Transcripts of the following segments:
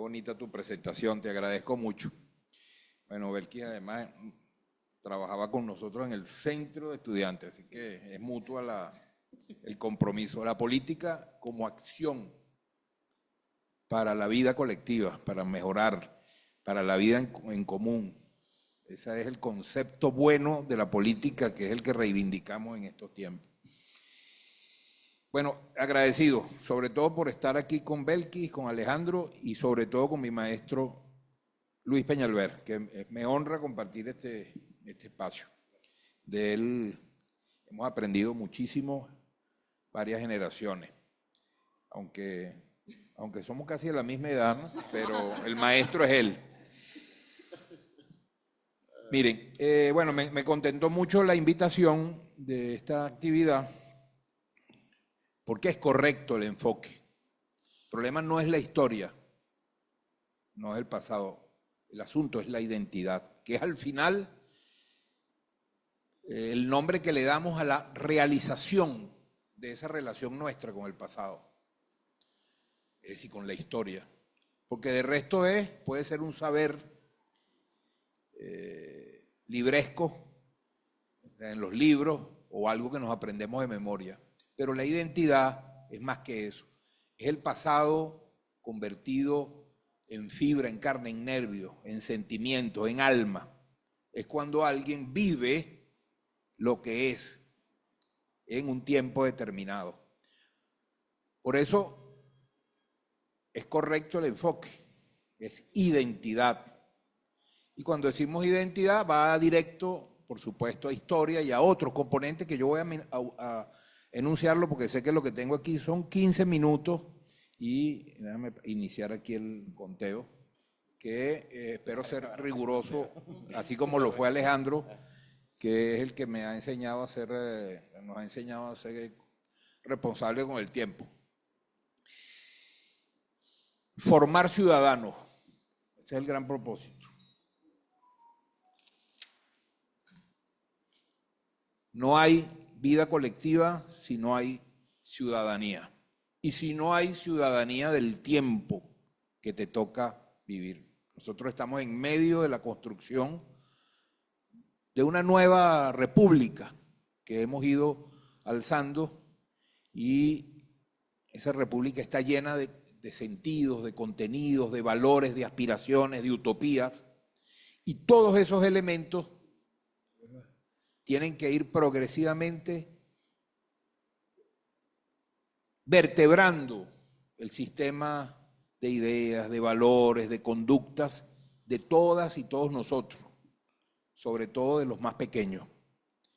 bonita tu presentación, te agradezco mucho. Bueno, Belkis además trabajaba con nosotros en el centro de estudiantes, así que es mutua el compromiso. La política como acción para la vida colectiva, para mejorar, para la vida en común. Ese es el concepto bueno de la política, que es el que reivindicamos en estos tiempos. Bueno, agradecido, sobre todo por estar aquí con Belkis, con Alejandro y sobre todo con mi maestro Luis Peñalver, que me honra compartir este espacio. De él hemos aprendido muchísimo, varias generaciones, aunque somos casi de la misma edad, ¿no? Pero el maestro es él. Miren, bueno, me contentó mucho la invitación de esta actividad, porque es correcto el enfoque. El problema no es la historia, no es el pasado, el asunto es la identidad, que es al final el nombre que le damos a la realización de esa relación nuestra con el pasado, es decir, con la historia. Porque de resto puede ser un saber libresco en los libros o algo que nos aprendemos de memoria. Pero la identidad es más que eso. Es el pasado convertido en fibra, en carne, en nervio, en sentimiento, en alma. Es cuando alguien vive lo que es en un tiempo determinado. Por eso es correcto el enfoque, es identidad. Y cuando decimos identidad va directo, por supuesto, a historia y a otros componentes que yo voy a enunciarlo porque sé que lo que tengo aquí son 15 minutos y déjame iniciar aquí el conteo, que espero ser riguroso, así como lo fue Alejandro, que es el que me ha enseñado a ser, nos ha enseñado a ser responsable con el tiempo. Formar ciudadanos, ese es el gran propósito. No hay vida colectiva si no hay ciudadanía. Y si no hay ciudadanía del tiempo que te toca vivir. Nosotros estamos en medio de la construcción de una nueva república que hemos ido alzando y esa república está llena de sentidos, de contenidos, de valores, de aspiraciones, de utopías y todos esos elementos tienen que ir progresivamente vertebrando el sistema de ideas, de valores, de conductas de todas y todos nosotros, sobre todo de los más pequeños.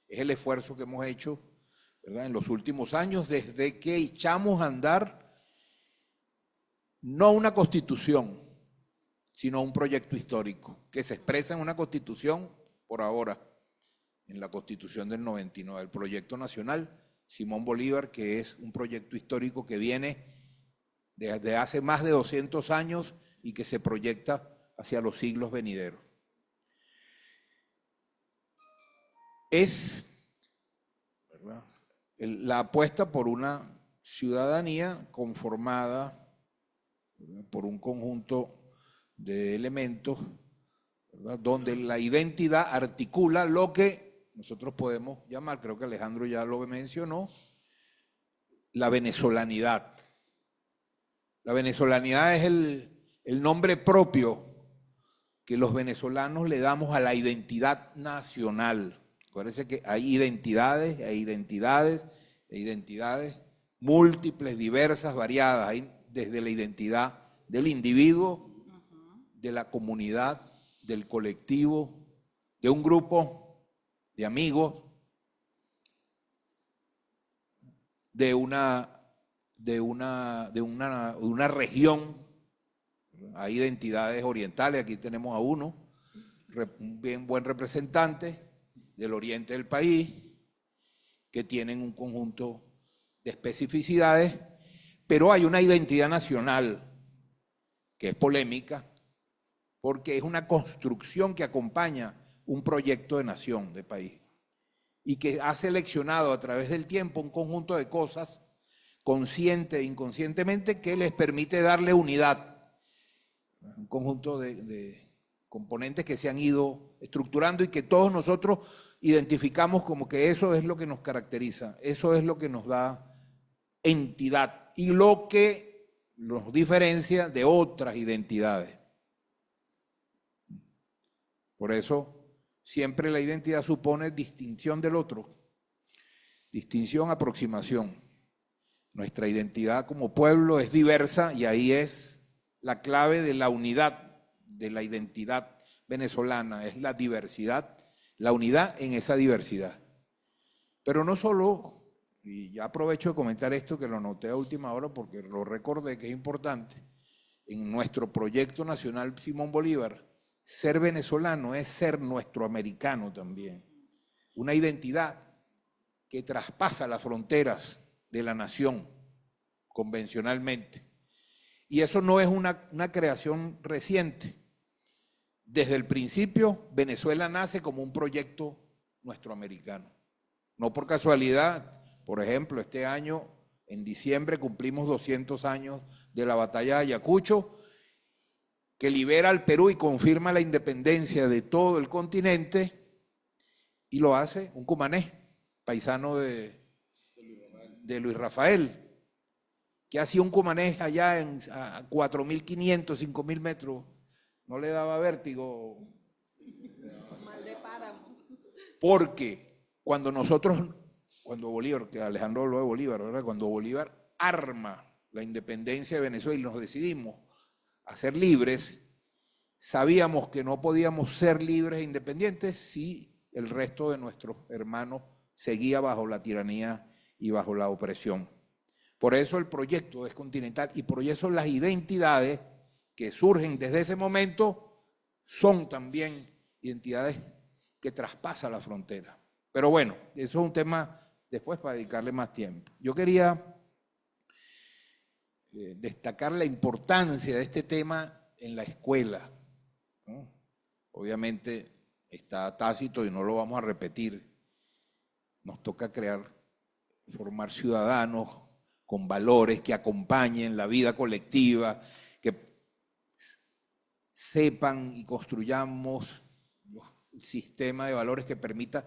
Es el esfuerzo que hemos hecho, ¿verdad?, en los últimos años, desde que echamos a andar no una constitución, sino un proyecto histórico, que se expresa en una constitución por ahora, en la Constitución del 99, el proyecto nacional Simón Bolívar, que es un proyecto histórico que viene desde hace más de 200 años y que se proyecta hacia los siglos venideros. Es, ¿verdad?, la apuesta por una ciudadanía conformada, ¿verdad?, por un conjunto de elementos, ¿verdad?, donde la identidad articula lo que nosotros podemos llamar, creo que Alejandro ya lo mencionó, la venezolanidad. La venezolanidad es el nombre propio que los venezolanos le damos a la identidad nacional. Acuérdense que hay identidades múltiples, diversas, variadas. Hay desde la identidad del individuo, de la comunidad, del colectivo, de un grupo de amigos, de una región. Hay identidades orientales, aquí tenemos a uno, un bien buen representante del oriente del país, que tienen un conjunto de especificidades, pero hay una identidad nacional que es polémica, porque es una construcción que acompaña un proyecto de nación, de país, y que ha seleccionado a través del tiempo un conjunto de cosas, consciente e inconscientemente, que les permite darle unidad. conjunto de componentes que se han ido estructurando y que todos nosotros identificamos como que eso es lo que nos caracteriza, eso es lo que nos da entidad y lo que nos diferencia de otras identidades. Por eso siempre la identidad supone distinción del otro, distinción, aproximación. Nuestra identidad como pueblo es diversa y ahí es la clave de la unidad de la identidad venezolana, es la diversidad, la unidad en esa diversidad. Pero no solo, y ya aprovecho de comentar esto que lo anoté a última hora porque lo recordé que es importante, en nuestro proyecto nacional Simón Bolívar, ser venezolano es ser nuestro americano también. Una identidad que traspasa las fronteras de la nación convencionalmente. Y eso no es una creación reciente. Desde el principio, Venezuela nace como un proyecto nuestroamericano. No por casualidad, por ejemplo, este año, en diciembre, cumplimos 200 años de la batalla de Ayacucho, que libera al Perú y confirma la independencia de todo el continente, y lo hace un cumanés, paisano de Luis Rafael, que hacía un cumanés allá a 4.500, 5.000 metros. No le daba vértigo. Mal de páramo. Porque cuando Bolívar, que Alejandro habló de Bolívar, ¿verdad? Cuando Bolívar arma la independencia de Venezuela y nos decidimos a ser libres, sabíamos que no podíamos ser libres e independientes si el resto de nuestros hermanos seguía bajo la tiranía y bajo la opresión. Por eso el proyecto es continental y por eso las identidades que surgen desde ese momento son también identidades que traspasan la frontera. Pero bueno, eso es un tema después para dedicarle más tiempo. Yo quería destacar la importancia de este tema en la escuela, ¿no? Obviamente está tácito y no lo vamos a repetir. Nos toca formar ciudadanos con valores que acompañen la vida colectiva, que sepan y construyamos el sistema de valores que permita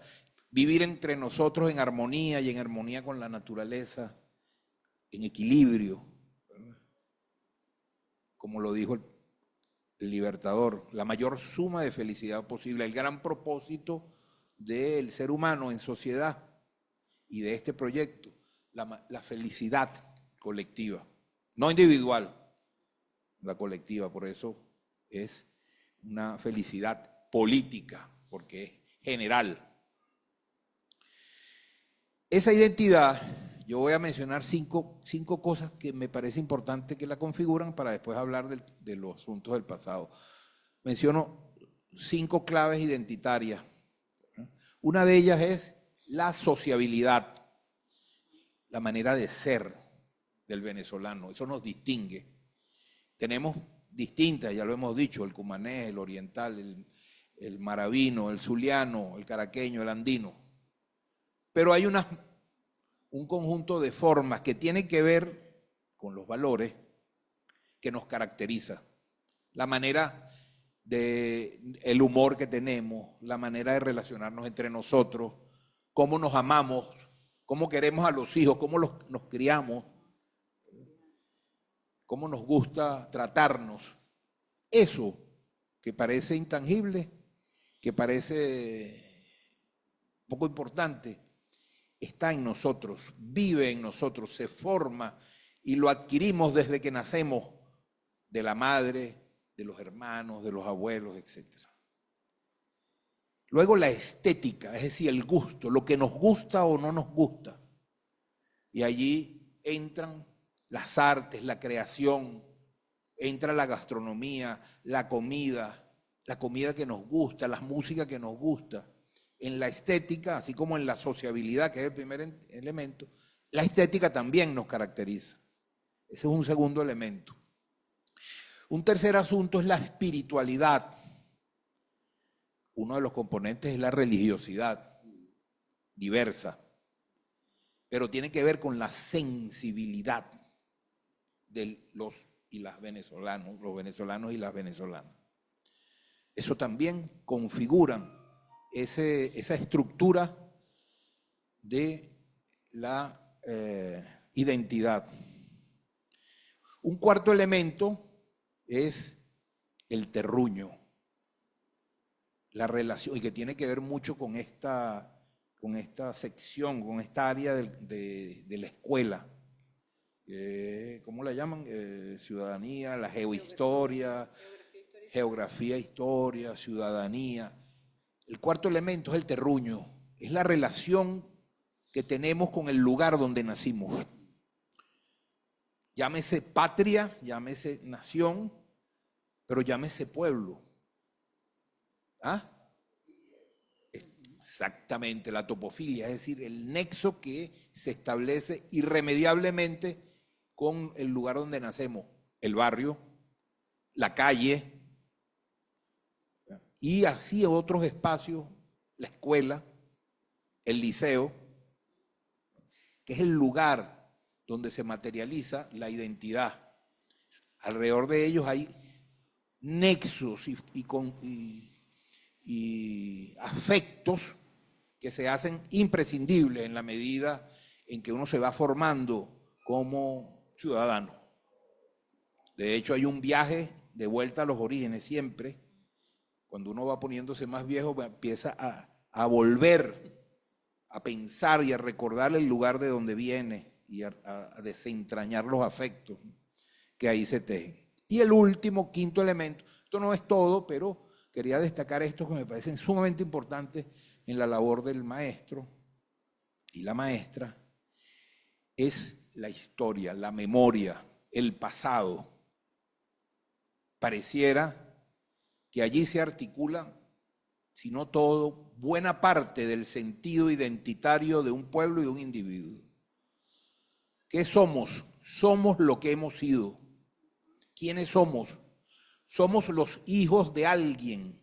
vivir entre nosotros en armonía y en armonía con la naturaleza, en equilibrio, ¿verdad? Como lo dijo el Libertador, la mayor suma de felicidad posible, el gran propósito del ser humano en sociedad y de este proyecto, la felicidad colectiva, no individual, la colectiva. Por eso es una felicidad política, porque es general. Esa identidad, yo voy a mencionar cinco cosas que me parece importante que la configuran para después hablar de los asuntos del pasado. Menciono 5 claves identitarias. Una de ellas es la sociabilidad, la manera de ser del venezolano. Eso nos distingue. Tenemos distintas, ya lo hemos dicho, el cumanés, el oriental, el maravino, el zuliano, el caraqueño, el andino. Pero hay un conjunto de formas que tienen que ver con los valores que nos caracteriza. La manera el humor que tenemos, la manera de relacionarnos entre nosotros, cómo nos amamos, cómo queremos a los hijos, cómo nos criamos, cómo nos gusta tratarnos. Eso que parece intangible, que parece poco importante, está en nosotros, vive en nosotros, se forma y lo adquirimos desde que nacemos de la madre, de los hermanos, de los abuelos, etc. Luego la estética, es decir, el gusto, lo que nos gusta o no nos gusta. Y allí entran las artes, la creación, entra la gastronomía, la comida que nos gusta, la música que nos gusta. En la estética, así como en la sociabilidad, que es el primer elemento, la estética también nos caracteriza. Ese es un segundo elemento. Un tercer asunto es la espiritualidad. Uno de los componentes es la religiosidad, diversa, pero tiene que ver con la sensibilidad de los y las venezolanos, los venezolanos y las venezolanas. Eso también configuran esa estructura de la identidad. Un cuarto elemento es el terruño, la relación, y que tiene que ver mucho con esta sección, con esta área de la escuela. ¿Cómo la llaman? Ciudadanía, la geohistoria, geografía, historia, ciudadanía. El cuarto elemento es el terruño, es la relación que tenemos con el lugar donde nacimos. Llámese patria, llámese nación, pero llámese pueblo. ¿Ah? Exactamente, la topofilia, es decir, el nexo que se establece irremediablemente con el lugar donde nacemos, el barrio, la calle, y así otros espacios, la escuela, el liceo, que es el lugar donde se materializa la identidad. Alrededor de ellos hay nexos y afectos que se hacen imprescindibles en la medida en que uno se va formando como ciudadano. De hecho, hay un viaje de vuelta a los orígenes siempre. Cuando uno va poniéndose más viejo, empieza a volver a pensar y a recordar el lugar de donde viene y a desentrañar los afectos que ahí se tejen. Y el último, quinto elemento, esto no es todo, pero quería destacar estos que me parecen sumamente importantes en la labor del maestro y la maestra, es la historia, la memoria, el pasado. Pareciera que allí se articula, si no todo, buena parte del sentido identitario de un pueblo y de un individuo. ¿Qué somos? Somos lo que hemos sido. ¿Quiénes somos? Somos los hijos de alguien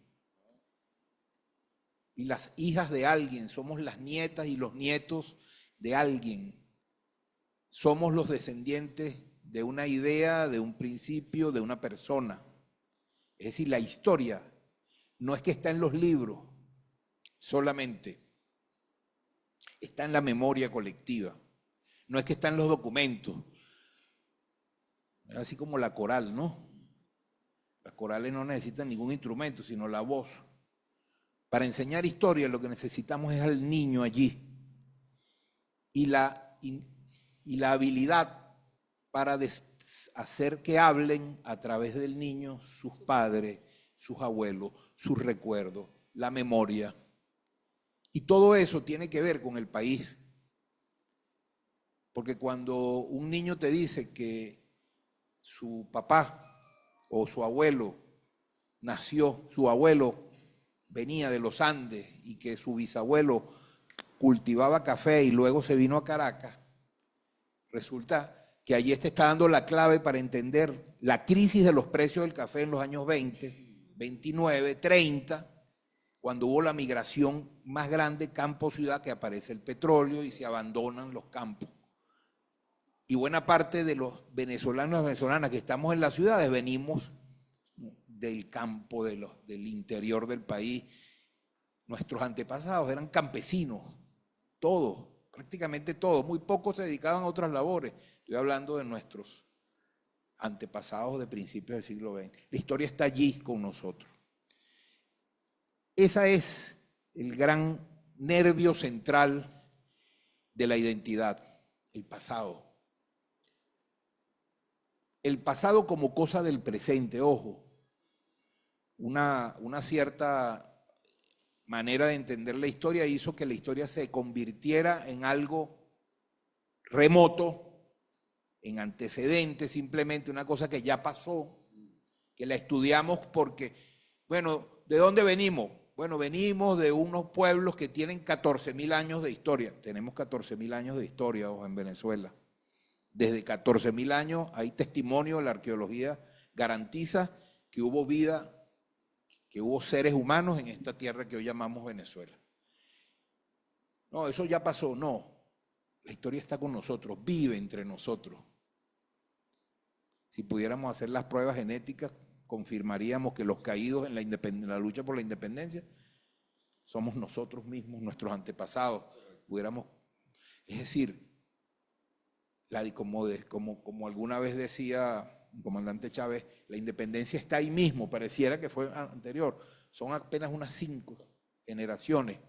y las hijas de alguien, somos las nietas y los nietos de alguien. Somos los descendientes de una idea, de un principio, de una persona. Es decir, la historia no es que está en los libros solamente, está en la memoria colectiva. No es que está en los documentos, así como la coral, ¿no? Las corales no necesitan ningún instrumento, sino la voz. Para enseñar historia lo que necesitamos es al niño allí y la habilidad para hacer que hablen a través del niño sus padres, sus abuelos, sus recuerdos, la memoria. Y todo eso tiene que ver con el país. Porque cuando un niño te dice que su papá o su abuelo nació, su abuelo venía de los Andes y que su bisabuelo cultivaba café y luego se vino a Caracas, resulta que allí te está dando la clave para entender la crisis de los precios del café en los años 20, 29, 30, cuando hubo la migración más grande campo-ciudad, que aparece el petróleo y se abandonan los campos. Y buena parte de los venezolanos y venezolanas que estamos en las ciudades venimos del campo, del interior del país. Nuestros antepasados eran campesinos, todos, prácticamente todos. Muy pocos se dedicaban a otras labores. Estoy hablando de nuestros antepasados de principios del siglo XX. La historia está allí con nosotros. Ese es el gran nervio central de la identidad, el pasado. El pasado como cosa del presente, ojo. Una cierta manera de entender la historia hizo que la historia se convirtiera en algo remoto, en antecedentes, simplemente una cosa que ya pasó, que la estudiamos porque, bueno, ¿de dónde venimos? Bueno, venimos de unos pueblos que tienen 14.000 años de historia. Tenemos 14.000 años de historia, ojo, en Venezuela. Desde 14.000 años hay testimonio, la arqueología garantiza que hubo vida, que hubo seres humanos en esta tierra que hoy llamamos Venezuela. No, eso ya pasó, no. La historia está con nosotros, vive entre nosotros. Si pudiéramos hacer las pruebas genéticas, confirmaríamos que los caídos en la lucha por la independencia somos nosotros mismos, nuestros antepasados. Es decir, como alguna vez decía el comandante Chávez, la independencia está ahí mismo, pareciera que fue anterior. Son apenas unas 5 generaciones.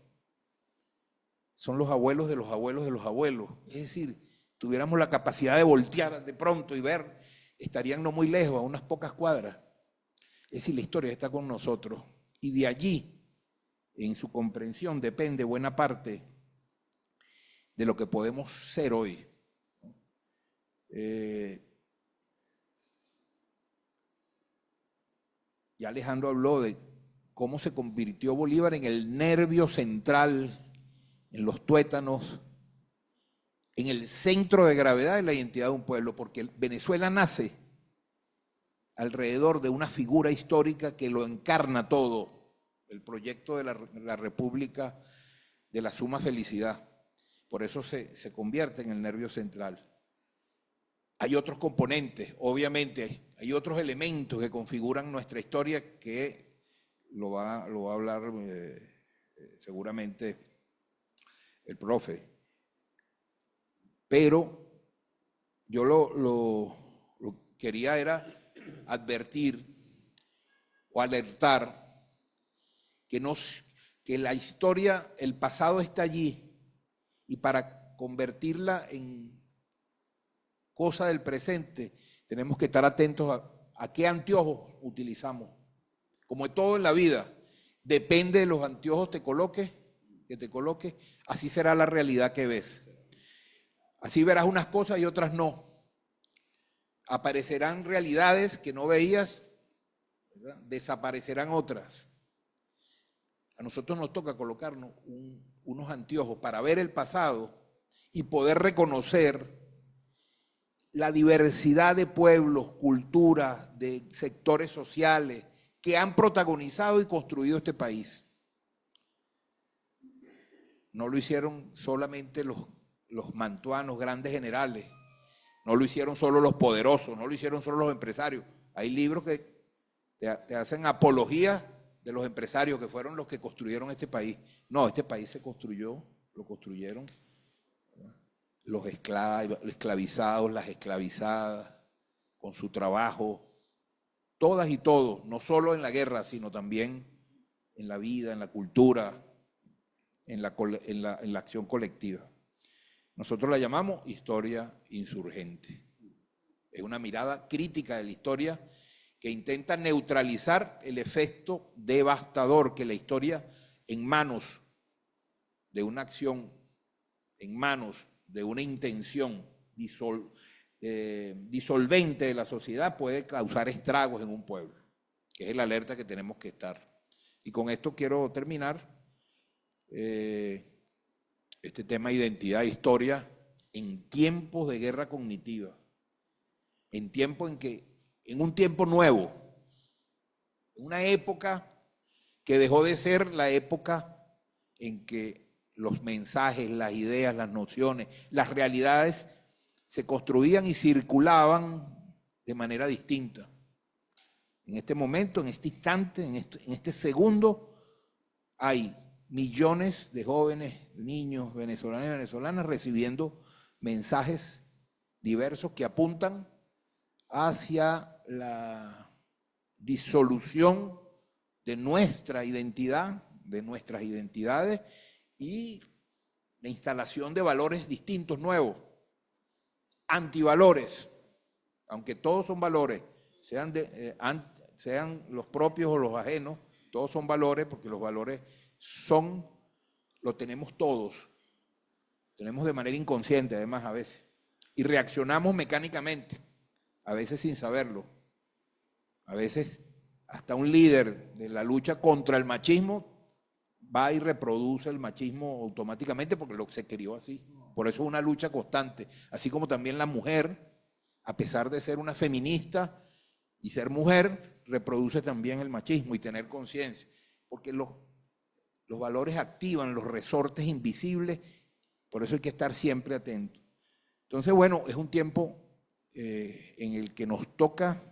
Son los abuelos de los abuelos de los abuelos. Es decir, tuviéramos la capacidad de voltear de pronto y ver, estarían no muy lejos, a unas pocas cuadras. Es decir, la historia está con nosotros. Y de allí, en su comprensión, depende buena parte de lo que podemos ser hoy. Ya Alejandro habló de cómo se convirtió Bolívar en el nervio central, en los tuétanos, en el centro de gravedad de la identidad de un pueblo, porque Venezuela nace alrededor de una figura histórica que lo encarna todo, el proyecto de la República de la suma felicidad. Por eso se convierte en el nervio central. Hay otros componentes, obviamente, hay otros elementos que configuran nuestra historia que lo va a hablar seguramente el profe. Pero yo lo quería era advertir o alertar que la historia, el pasado está allí, y para convertirla en cosa del presente tenemos que estar atentos a qué anteojos utilizamos. Como todo en la vida, depende de los anteojos que te coloques, así será la realidad que ves. Así verás unas cosas y otras no. Aparecerán realidades que no veías, ¿verdad? Desaparecerán otras. A nosotros nos toca colocarnos unos anteojos para ver el pasado y poder reconocer la diversidad de pueblos, culturas, de sectores sociales que han protagonizado y construido este país. No lo hicieron solamente los mantuanos, grandes generales, no lo hicieron solo los poderosos, no lo hicieron solo los empresarios. Hay libros que te hacen apología de los empresarios que fueron los que construyeron este país. No, este país se construyó, lo construyeron los esclavizados, las esclavizadas, con su trabajo, todas y todos, no solo en la guerra, sino también en la vida, en la cultura, en la acción colectiva. Nosotros la llamamos historia insurgente. Es una mirada crítica de la historia que intenta neutralizar el efecto devastador que la historia en manos de una acción, en manos de una intención disolvente de la sociedad puede causar estragos en un pueblo, que es la alerta que tenemos que estar. Y con esto quiero terminar este tema de identidad e historia en tiempos de guerra cognitiva, en un tiempo nuevo, en una época que dejó de ser la época en que los mensajes, las ideas, las nociones, las realidades se construían y circulaban de manera distinta. En este momento, en este instante, en este segundo, hay millones de jóvenes, niños, venezolanos y venezolanas recibiendo mensajes diversos que apuntan hacia la disolución de nuestra identidad, de nuestras identidades, y la instalación de valores distintos, nuevos, antivalores, aunque todos son valores, sean los propios o los ajenos, todos son valores, porque los valores lo tenemos todos, tenemos de manera inconsciente además a veces, y reaccionamos mecánicamente, a veces sin saberlo, a veces hasta un líder de la lucha contra el machismo va y reproduce el machismo automáticamente porque se crió así. Por eso es una lucha constante. Así como también la mujer, a pesar de ser una feminista y ser mujer, reproduce también el machismo y tener conciencia. Porque los valores activan los resortes invisibles, por eso hay que estar siempre atento. Entonces, bueno, es un tiempo en el que nos toca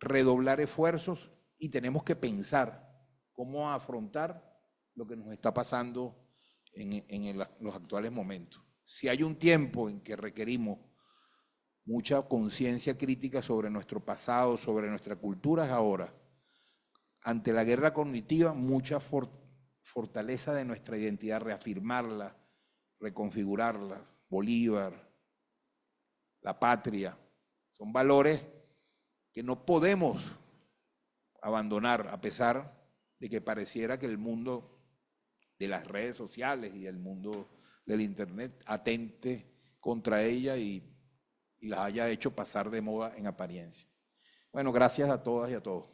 redoblar esfuerzos y tenemos que pensar cómo afrontar lo que nos está pasando en los actuales momentos. Si hay un tiempo en que requerimos mucha conciencia crítica sobre nuestro pasado, sobre nuestra cultura, es ahora. Ante la guerra cognitiva, mucha fortaleza de nuestra identidad, reafirmarla, reconfigurarla. Bolívar, la patria, son valores que no podemos abandonar, a pesar de que pareciera que el mundo de las redes sociales y el mundo del internet atente contra ella y las haya hecho pasar de moda en apariencia. Bueno, gracias a todas y a todos.